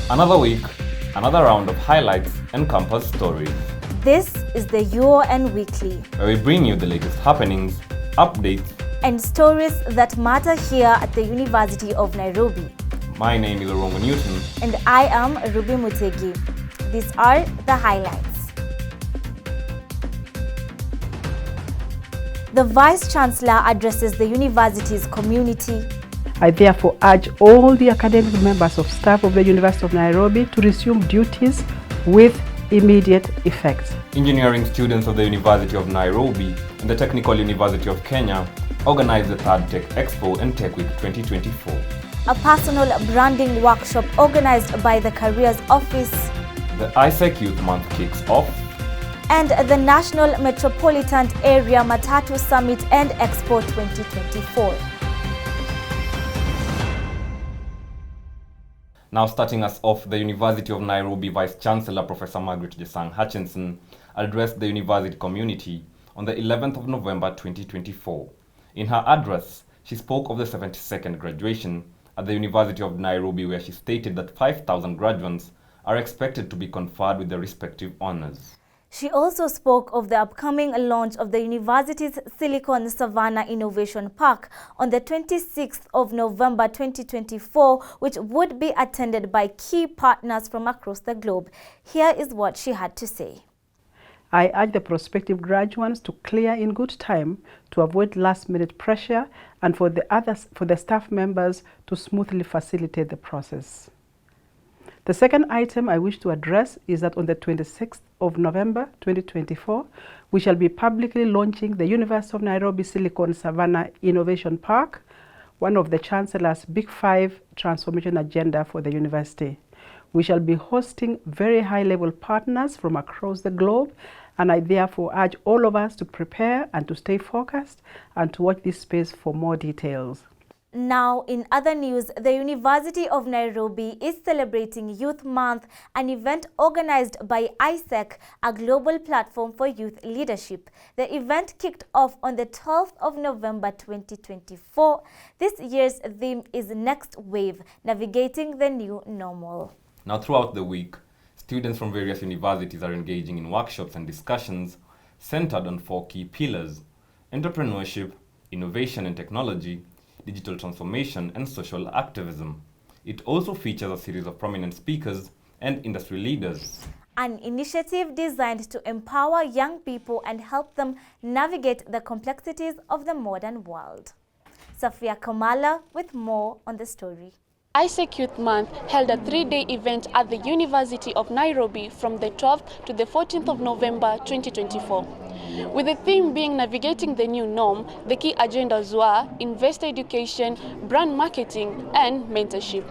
Another week, another round of highlights and campus stories. This is the UON Weekly, where we bring you the latest happenings, updates, and stories that matter here at the University of Nairobi. My name is Orongo Newton. And I am Ruby Mutegi. These are the highlights. The Vice-Chancellor addresses the university's community. I therefore urge all the academic members of staff of the University of Nairobi to resume duties with immediate effect. Engineering students of the University of Nairobi and the Technical University of Kenya organized the 3rd Tech Expo and Tech Week 2024. A personal branding workshop organized by the Careers Office. The AIESEC Youth Month kicks off. And the National Metropolitan Area Matatu Summit and Expo 2024. Now starting us off, the University of Nairobi Vice-Chancellor Professor Margaret Jesang Hutchinson addressed the university community on the 11th of November 2024. In her address, she spoke of the 72nd graduation at the University of Nairobi, where she stated that 5,000 graduates are expected to be conferred with their respective honors. She also spoke of the upcoming launch of the university's Silicon Savannah Innovation Park on the 26th of November 2024, which would be attended by key partners from across the globe. Here is what she had to say. I urge the prospective graduates to clear in good time to avoid last-minute pressure and for the staff members to smoothly facilitate the process. The second item I wish to address is that on the 26th of November 2024, we shall be publicly launching the University of Nairobi Silicon Savannah Innovation Park, one of the Chancellor's Big 5 transformation agenda for the university. We shall be hosting very high-level partners from across the globe, and I therefore urge all of us to prepare and to stay focused and to watch this space for more details. Now, in other news, the University of Nairobi is celebrating Youth Month, an event organized by AIESEC, a global platform for youth leadership. The event kicked off on the 12th of November 2024. This year's theme is Next Wave, Navigating the New Normal. Now, throughout the week, students from various universities are engaging in workshops and discussions centered on 4 key pillars: entrepreneurship, innovation and technology, digital transformation, and social activism. It also features a series of prominent speakers and industry leaders. An initiative designed to empower young people and help them navigate the complexities of the modern world. Safia Kamala with more on the story. AIESEC Youth Month held a 3-day event at the University of Nairobi from the 12th to the 14th of November 2024. With the theme being Navigating the New Norm, the key agendas were investor education, brand marketing, and mentorship.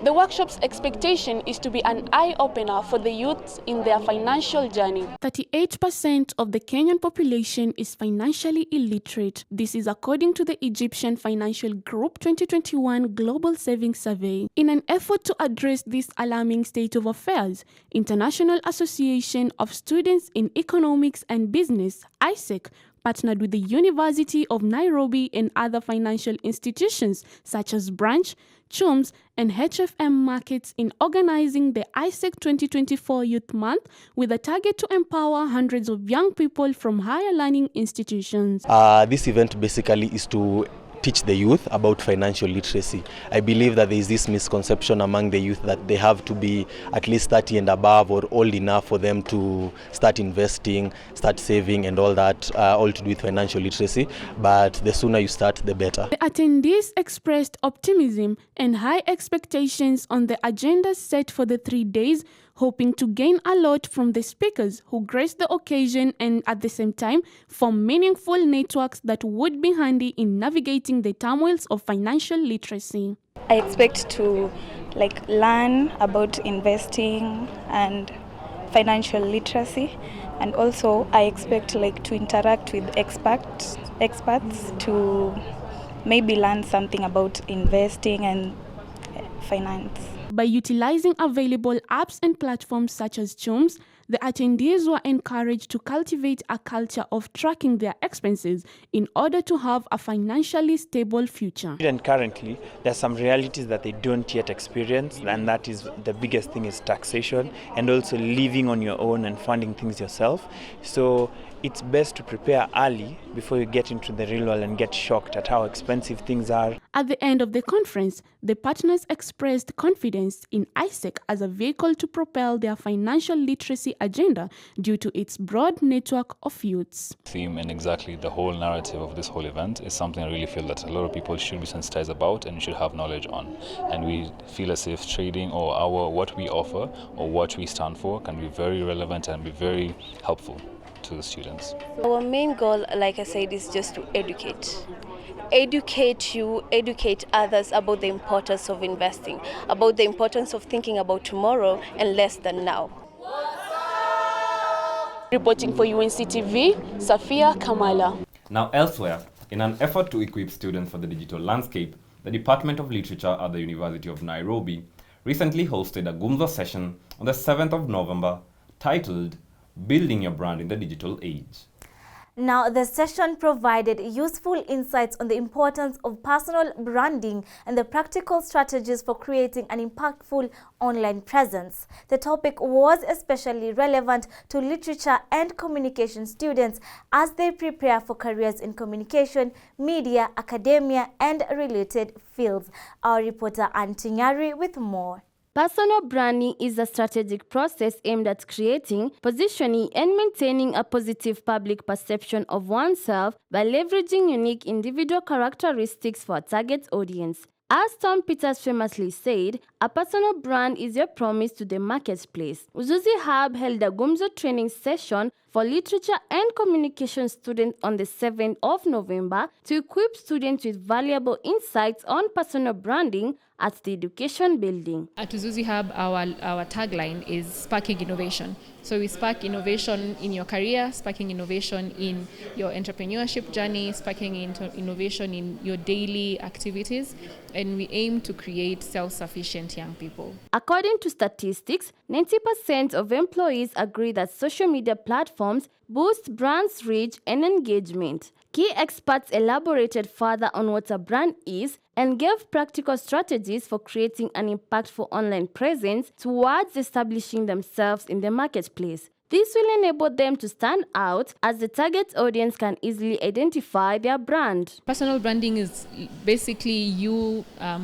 The workshop's expectation is to be an eye-opener for the youths in their financial journey. 38% of the Kenyan population is financially illiterate. This is according to the Egyptian Financial Group 2021 Global Savings Survey. In an effort to address this alarming state of affairs, International Association of Students in Economics and Business, AIESEC, partnered with the University of Nairobi and other financial institutions such as Branch, CHUMS, and HFM Markets in organizing the AIESEC 2024 Youth Month with a target to empower hundreds of young people from higher learning institutions. This event basically is to teach the youth about financial literacy. I believe that there is this misconception among the youth that they have to be at least 30 and above or old enough for them to start investing, start saving and all that, all to do with financial literacy. But the sooner you start, the better. The attendees expressed optimism and high expectations on the agenda set for the 3 days, hoping to gain a lot from the speakers who graced the occasion and at the same time form meaningful networks that would be handy in navigating the turmoils of financial literacy. I expect to learn about investing and financial literacy, and also I expect to interact with experts to maybe learn something about investing and finance. By utilizing available apps and platforms such as CHUMS, The attendees were encouraged to cultivate a culture of tracking their expenses in order to have a financially stable future. And currently, there are some realities that they don't yet experience, and that is the biggest thing is taxation and also living on your own and funding things yourself. So it's best to prepare early before you get into the real world and get shocked at how expensive things are. At the end of the conference, the partners expressed confidence in AIESEC as a vehicle to propel their financial literacy agenda due to its broad network of youths. Theme and exactly the whole narrative of this whole event is something I really feel that a lot of people should be sensitized about and should have knowledge on. And we feel as if trading or what we offer or what we stand for can be very relevant and be very helpful to the students. Our main goal, like I said, is just to educate. Educate others about the importance of investing, about the importance of thinking about tomorrow and less than now. Reporting for UNC TV, Safia Kamala. Now elsewhere, in an effort to equip students for the digital landscape, the Department of Literature at the University of Nairobi recently hosted a Gumzo session on the 7th of November titled Building Your Brand in the Digital Age. Now, the session provided useful insights on the importance of personal branding and the practical strategies for creating an impactful online presence. The topic was especially relevant to literature and communication students as they prepare for careers in communication, media, academia, and related fields. Our reporter Ann Tinyari with more. Personal branding is a strategic process aimed at creating, positioning, and maintaining a positive public perception of oneself by leveraging unique individual characteristics for a target audience. As Tom Peters famously said, a personal brand is your promise to the marketplace. Uzuzi Hub held a Gumzo training session for literature and communication students on the 7th of November to equip students with valuable insights on personal branding at the education building. At Uzuzi Hub, our tagline is sparking innovation. So we spark innovation in your career, sparking innovation in your entrepreneurship journey, sparking innovation in your daily activities, and we aim to create self-sufficient young people. According to statistics, 90% of employees agree that social media platforms boost brands' reach and engagement. Key experts elaborated further on what a brand is and gave practical strategies for creating an impactful online presence towards establishing themselves in the marketplace. This will enable them to stand out as the target audience can easily identify their brand. Personal branding is basically you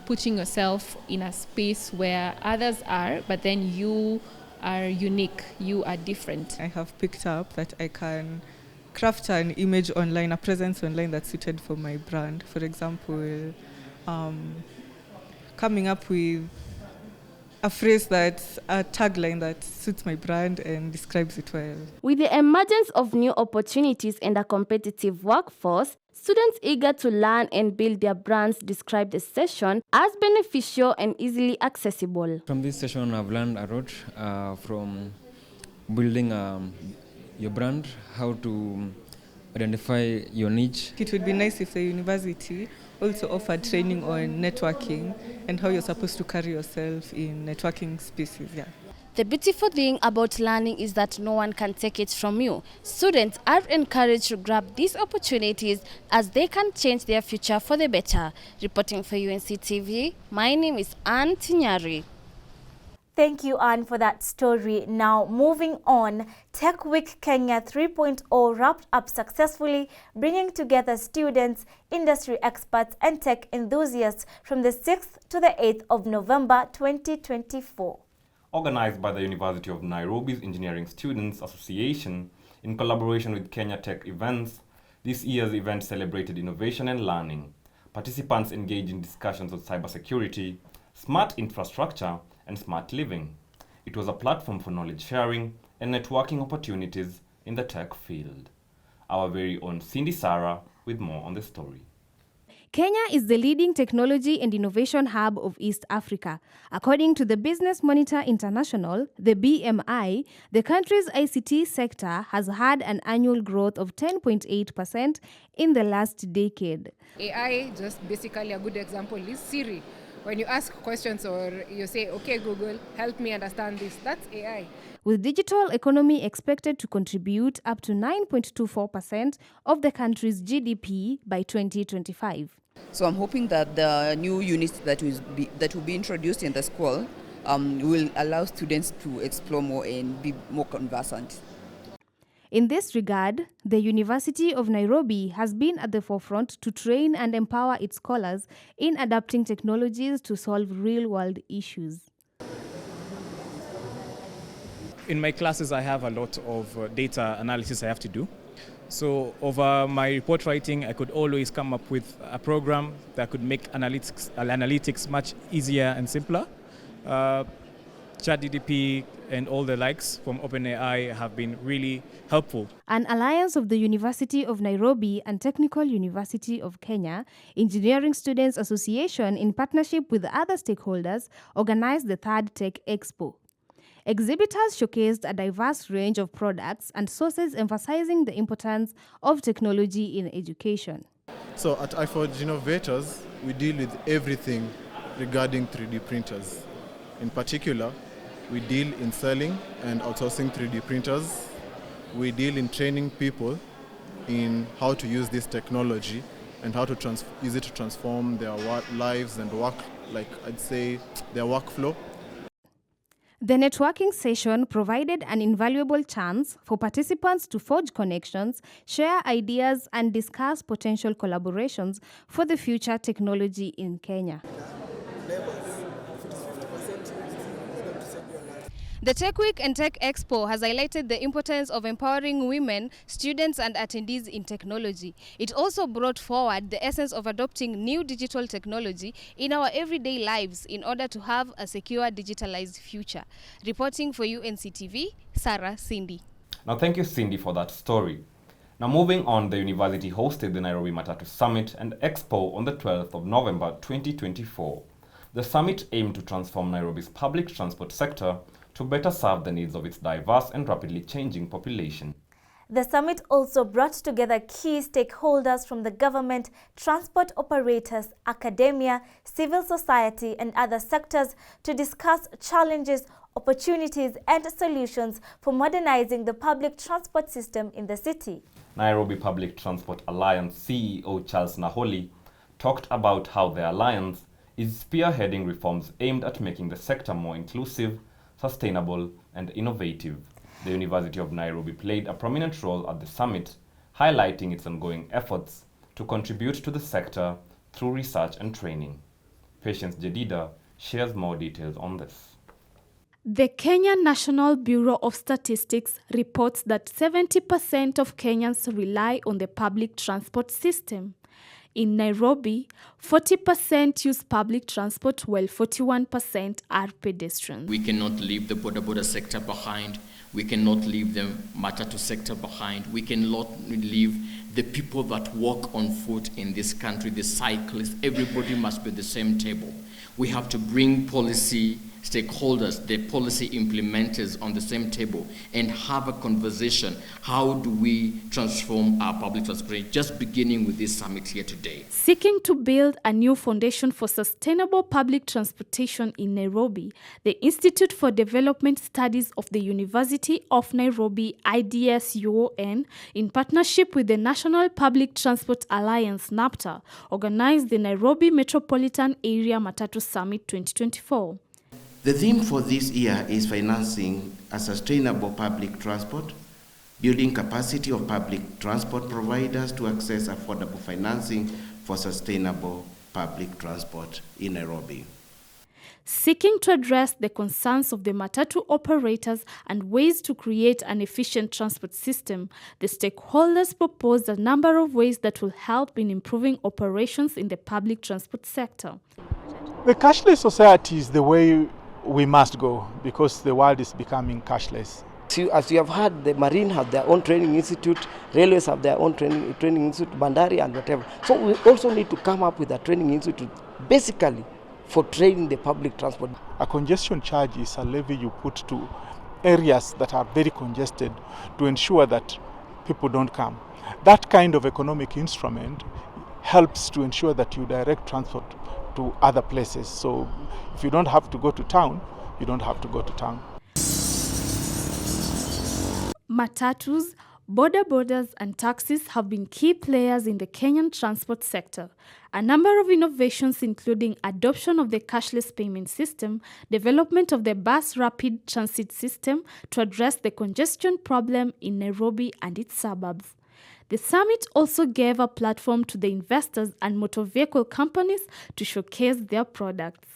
putting yourself in a space where others are, but then you are unique, you are different. I have picked up that I can craft an image online, a presence online that's suited for my brand. For example, coming up with a phrase that's a tagline that suits my brand and describes it well. With the emergence of new opportunities and a competitive workforce, students eager to learn and build their brands describe the session as beneficial and easily accessible. From this session, I've learned a lot from building your brand, how to identify your niche. It would be nice if the university also offered training on networking and how you're supposed to carry yourself in networking spaces. Yeah. The beautiful thing about learning is that no one can take it from you. Students are encouraged to grab these opportunities as they can change their future for the better. Reporting for UNC TV, my name is Ann Tinyari. Thank you, Anne, for that story. Now, moving on, Tech Week Kenya 3.0 wrapped up successfully, bringing together students, industry experts, and tech enthusiasts from the 6th to the 8th of November 2024. Organized by the University of Nairobi's Engineering Students Association in collaboration with Kenya Tech Events, this year's event celebrated innovation and learning. Participants engaged in discussions on cybersecurity, smart infrastructure, and smart living. It was a platform for knowledge sharing and networking opportunities in the tech field. Our very own Cindy Sarah with more on the story. Kenya is the leading technology and innovation hub of East Africa. According to the Business Monitor International, the BMI, the country's ICT sector has had an annual growth of 10.8% in the last decade. AI, just basically a good example is Siri. When you ask questions or you say, okay, Google, help me understand this, that's AI. with digital economy expected to contribute up to 9.24% of the country's GDP by 2025. So I'm hoping that the new units that will be introduced in the school will allow students to explore more and be more conversant. In this regard, the University of Nairobi has been at the forefront to train and empower its scholars in adapting technologies to solve real-world issues. In my classes, I have a lot of data analysis I have to do. So over my report writing, I could always come up with a program that could make analytics much easier and simpler. ChatGPT and all the likes from OpenAI have been really helpful. An alliance of the University of Nairobi and Technical University of Kenya Engineering Students Association in partnership with other stakeholders organized the third Tech Expo. Exhibitors showcased a diverse range of products and sources emphasizing the importance of technology in education. So at iForge Innovators, we deal with everything regarding 3D printers. In particular, we deal in selling and outsourcing 3D printers. We deal in training people in how to use this technology and how to use it to transform their lives and work, like I'd say, their workflow. The networking session provided an invaluable chance for participants to forge connections, share ideas, and discuss potential collaborations for the future technology in Kenya. The Tech Week and Tech Expo has highlighted the importance of empowering women, students, and attendees in technology. It also brought forward the essence of adopting new digital technology in our everyday lives in order to have a secure digitalized future. Reporting for UNCTV, Sarah Cindy. Now, thank you, Cindy, for that story. Now, moving on, the university hosted the Nairobi Matatu Summit and Expo on the 12th of November 2024. The summit aimed to transform Nairobi's public transport sector to better serve the needs of its diverse and rapidly changing population. The summit also brought together key stakeholders from the government, transport operators, academia, civil society, and other sectors to discuss challenges, opportunities, and solutions for modernizing the public transport system in the city. Nairobi Public Transport Alliance CEO Charles Naholi talked about how the alliance is spearheading reforms aimed at making the sector more inclusive, sustainable, and innovative. The University of Nairobi played a prominent role at the summit, highlighting its ongoing efforts to contribute to the sector through research and training. Patience Jedida shares more details on this. The Kenya National Bureau of Statistics reports that 70% of Kenyans rely on the public transport system. In Nairobi, 40% use public transport while 41% are pedestrians. We cannot leave the border sector behind. We cannot leave the Matatu sector behind. We cannot leave the people that walk on foot in this country, the cyclists. Everybody must be at the same table. We have to bring policy stakeholders, the policy implementers on the same table and have a conversation. How do we transform our public transport? Just beginning with this summit here today. Seeking to build a new foundation for sustainable public transportation in Nairobi, the Institute for Development Studies of the University of Nairobi, UON, in partnership with the National Public Transport Alliance, NAPTA, organized the Nairobi Metropolitan Area Matatu Summit 2024. The theme for this year is financing a sustainable public transport, building capacity of public transport providers to access affordable financing for sustainable public transport in Nairobi. Seeking to address the concerns of the Matatu operators and ways to create an efficient transport system, the stakeholders proposed a number of ways that will help in improving operations in the public transport sector. The cashless society is the way we must go because the world is becoming cashless. As you have heard, the Marine have their own training institute, railways have their own training institute, Bandari and whatever. So we also need to come up with a training institute basically for training the public transport. A congestion charge is a levy you put to areas that are very congested to ensure that people don't come. That kind of economic instrument helps to ensure that you direct transport to other places. So if you don't have to go to town, you don't have to go to town. Matatus, boda and taxis have been key players in the Kenyan transport sector. A number of innovations including adoption of the cashless payment system, development of the bus rapid transit system to address the congestion problem in Nairobi and its suburbs. The summit also gave a platform to the investors and motor vehicle companies to showcase their products.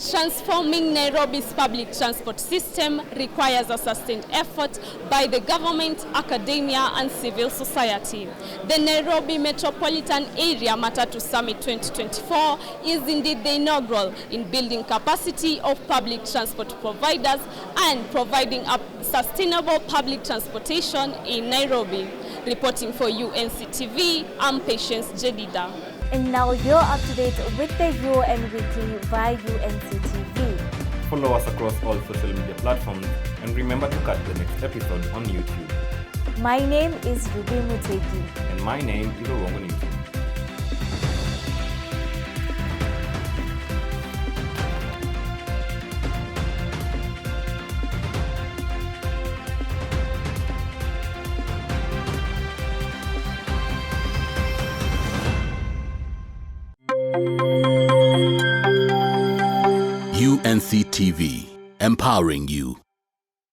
Transforming Nairobi's public transport system requires a sustained effort by the government, academia, and civil society. The Nairobi Metropolitan Area Matatu Summit 2024 is indeed the inaugural in building capacity of public transport providers and providing a sustainable public transportation in Nairobi. Reporting for UNCTV, I'm Patience Jedida. And now you're up to date with the UON Weekly via UNCTV. Follow us across all social media platforms and remember to catch the next episode on YouTube. My name is Ruby Mutegi. And my name is Orongo Nitu. UNCTV, empowering you.